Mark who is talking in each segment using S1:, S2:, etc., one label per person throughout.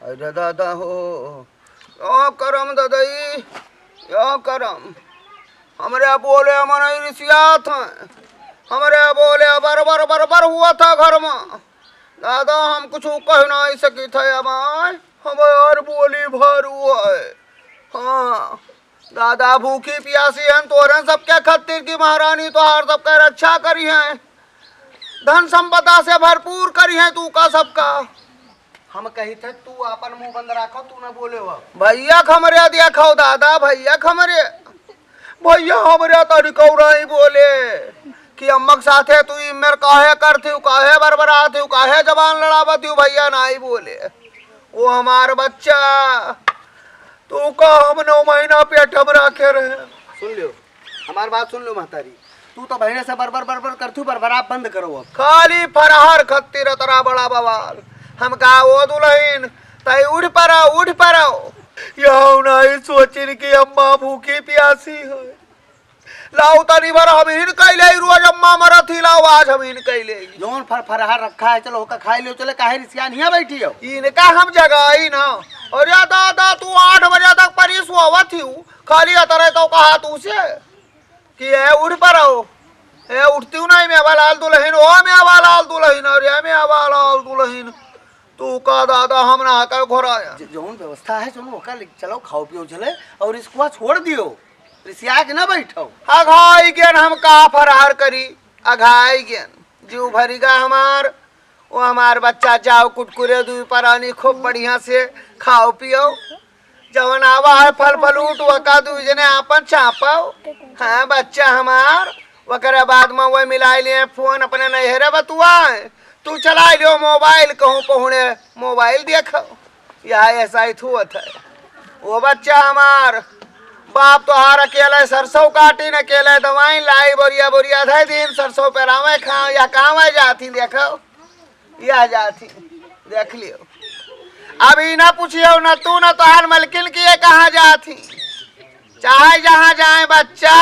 S1: अरे दादा हो यो करम दादाई यो करम हमरे बोले मन रिसियात हैं हमरे बोले बरबर बरबर हुआ था घर में दादा हम कुछ कह नहीं सकी थे हमारे हमार बोली भर हुआ है। हाँ दादा भूखी प्यासी हैं तोरे सबके खत्तिर की महारानी तोहार सबके रक्षा करी है धन संपदा से भरपूर करी है तू का सबका। हम कही थे तू अपन मुंह बंद रखो तू न बोले हो भैया खमरे देखो दादा भैया खमरे भैया हमरे तरीको नहीं बोले कि अम्मक साथे तू मेरे काहे करती काहे बरबराती काहे जबान लड़ावती भैया नहीं बोले वो हमार बच्चा तू का हम 9 महीना पेट हम रखे रहे। सुन लो हमार बात सुन लो महतारी तू तो बहने से बरबर बरबर करतू बरबर आप बंद करो अब खाली फरहर खत्ती तरा बड़ा बवाल हम कहा वो दुल्हन तय उठ पड़ो यह नहीं सोचिन की अम्मा भूखी प्यासी है लाओ तनी भर हम हिन कैले रोज अम्मा मरा थी लाओ आज हम हिन कैले जोन फरहर रखा है चलो होकर खाई लो चले काहे रिसियान हिया बैठी हो इनका हम जगाई ना और या दादा तू 8 बजे तक परी सोवत थी खाली अतरे तो कहा तू से कि ए उठ पड़ो ए उठती नहीं मैं वालाल दुल्हन ओ मैं वालाल दुल्हन और ये मैं वालाल दुल्हन तू का दादा हम ना कर घोराया जोन व्यवस्था है जोन होकर चलो खाओ पियो चले और इसको छोड़ दियो रिसिया के ना बैठो अघाई गेन हम का फरहार करी अघाई गेन जीव भरीगा हमार वो हमार बच्चा जाओ कुटकुरे दुई परानी खूब बढ़िया से खाओ पियो जवन आवा है फल फलूट वका दुई जने आपन चापो हाँ बच्चा हमार वकरे बाद में वही मिलाई लिए फोन अपने नहरे बतुआ तू चला लियो मोबाइल कहूँ पहुने मोबाइल देखो यह ऐसा ही थुअत है वो बच्चा हमार बाप तो हार अकेले सरसों काटी न अकेले दवाई लाई बोरिया बोरिया थे दिन सरसों पे रावे खाओ या कहाँ जाती देखो या जाती देख लियो अभी ना पूछियो न तू न तो हर मलकिन की कहाँ जाती चाहे जहाँ जाए बच्चा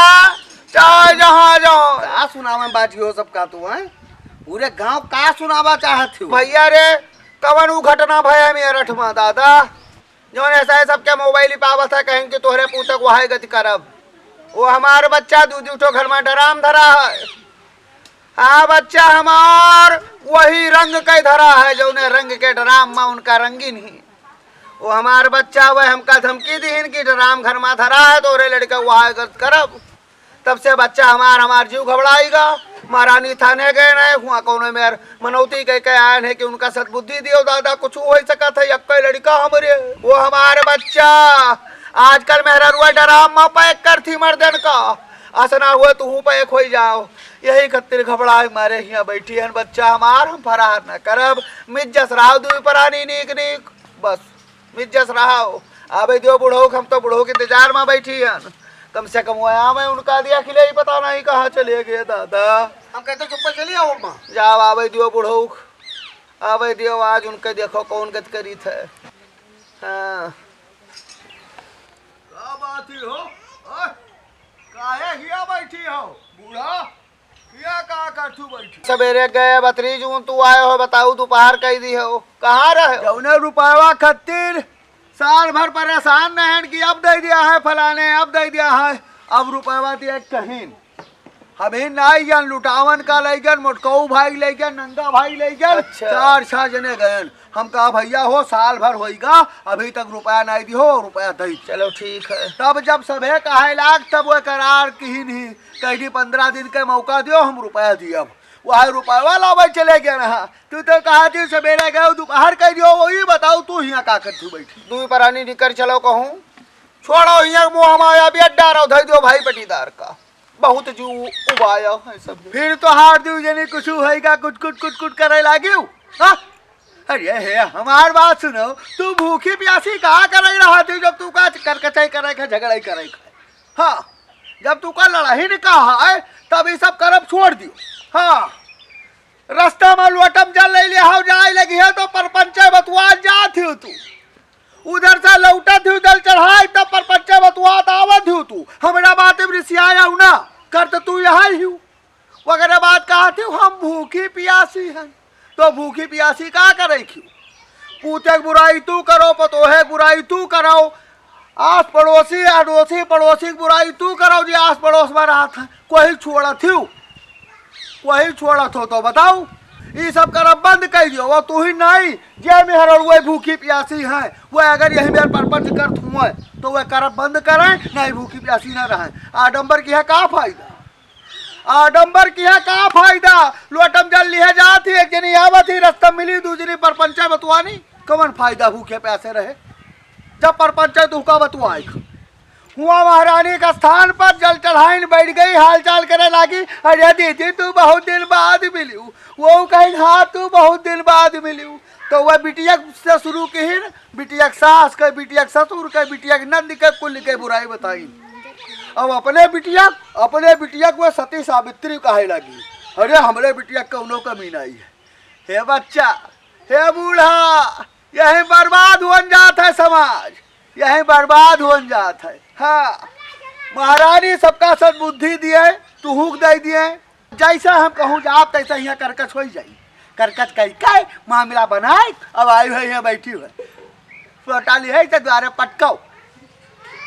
S1: चाहे जहाँ जाओ क्या सुनावा बाजी हो सबका तू है पूरे गांव का सुनावा चाहती भैया रे कवन उ घटना भया मेरठ में दादा जो ऐसा है सबके मोबाइल पावत है कहेंगे तोहरे पूतक वहां गति करब वो हमार बच्चा दूध उठो घर में डराम धरा है। हाँ बच्चा हमार वही रंग के धरा है जो ने रंग के डराम में उनका रंगीन ही वो हमार बच्चा वह हमका धमकी दीन की डराम घर में धरा है तो लड़का वहां गत करब तब से बच्चा हमार जीव घबराएगा महारानी थाने गए नहीं हुआ कौन मेर मनौती कह के आए हैं कि उनका सदबुद्धि दियो दादा कुछ हो सका था यक्का लड़का हमरे वो हमारे बच्चा आजकल मेहरा रुआ डराम में पैक कर थी मर्दन का असना हुआ तू पैक हो जाओ यही खत्तिर घबराए मारे यहाँ बैठी है बच्चा हमार हम फरार न करब मिज्जस रहा दुई परानी नीक नीक बस मिज्जस रहो आबे दियो बुढ़ो हम तो बुढ़ो के इंतजार में बैठी है कम से कम वहाँ मैं उनका दिया खिले ही पता नहीं कहाँ चले गए दादा हम कहते चुप चलिए आओ जाओ आवे दियो बुढ़ो आवे दियो आज उनके देखो कौन गत करी थे। हाँ क्या बात ही हो काहे हिया बैठी हो बूढ़ा हिया का करथू बैठी सवेरे गए बतरी जून तू आए हो बताऊ दोपहर कही दी हो कहाँ रहे जौने रुपया खत्तिर साल भर परेशान नहीं कि अब दे दिया है फलाने अब दे दिया है अब रुपया दिया कहीं अभी नहीं गन लुटावन का ले गन मोटकऊ भाई ले गन नंगा भाई ले गन अच्छा। 4-6 जने गए हम कहा भैया हो साल भर होगा अभी तक रुपया नहीं दियो रुपया दे चलो ठीक है तब जब सभे कहे लाग तब वो करार की नहीं कहीं 15 दिन का मौका दियो हम रुपया दियो वह रुपया वाला भाई चले गया ना तू तो कहा थी सवेरे गए दोपहर कह दियो वही बताओ तू यहाँ का कर तू बैठी दू परानी निकल चलो कहूँ छोड़ो यहाँ मुँह हमारा भी अड्डा रहो धर दो भाई पटीदार का बहुत जू उबाया है सब फिर तो हार दू जनी कुछ होगा कुट करे लागी अरे हे हमार बात सुनो तू भूखी प्यासी कहाँ करे रहा थी जब तू का करकचाई करे झगड़ा करे हाँ जब तू का लड़ाई ने कहा है तब ये सब करब छोड़ दियो हाँ रास्ता में लोटम जल ले लिया हो जाए लगी है तो परपंच बतुआ जा थी तू उधर से लौटा थी जल चढ़ाई तब परपंच बतुआ आवत थी तू हमारा बात रिसिया ना कर तो तू यहाँ ही वगैरह बात कहा थी हम भूखी प्यासी हैं तो भूखी प्यासी का करे क्यों
S2: पूते की बुराई तू करो, पतोहे की बुराई तू करो, आस पड़ोसी अड़ोसी पड़ोसी की बुराई तू करो जी। आस पड़ोस में रहा था कोई छोड़ा थी, कोई छोड़ा थो तो बताओ। ये सब करब बंद कर दियो। वो तू ही नहीं जे मेहर और वही भूखी प्यासी है, वह अगर यही मेरे परपंच कर हुए तो वह करब बंद करें, नहीं भूखी प्यासी ना रहे। आडम्बर की है का फायदा, आडम्बर की है का फायदा। लोटम जल लिहे जाती, एक जनी आवत ही रास्ता मिली, दूसरी परपंचा बतवानी, कौन फायदा भूखे प्यासे रहे। जब परपंचा तू का बतवाए हुआ महारानी का स्थान पर जल चढ़ाइन बैठ गई, हाल चाल करे लागी। अरे दीदी तू बहुत दिन बाद मिली, वो कहीं हाँ तू बहुत दिन बाद मिली। तो वह बिटिया से शुरू की, बिटिया सास के, बिटिया ससुर के, बिटिया नंद के, कुल के बुराई बताई। अब अपने बिटिया को सती सावित्री कहे लगी। अरे हमरे बिटिया कौनो कमी नहीं है। हे बच्चा, हे बूढ़ा, यही बर्बाद हो जात है समाज, यही बर्बाद हो जात है। हाँ, महारानी सबका सद्बुद्धि दिए, तू हुक दे दिए। जैसा हम कहूँ आप तैसा यहाँ करकच हो जाई। करकच कही के मामला बनाए, अब आई है यहाँ बैठी हुए सोटाली है तो द्वारे पटकाओ,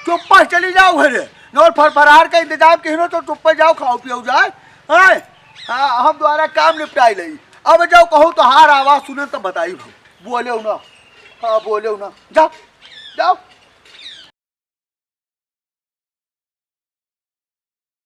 S2: चुप पर चली जाओ घरे। नौर फरफरार का इंतजाम कहो तो चुप पर जाओ, खाओ पियो जाए। हाँ, हम द्वारा काम निपटाई लई। अब जाओ कहूँ तो हार आवाज सुने तो बताई, बोले ना, हाँ बोले ना, जाओ जाओ।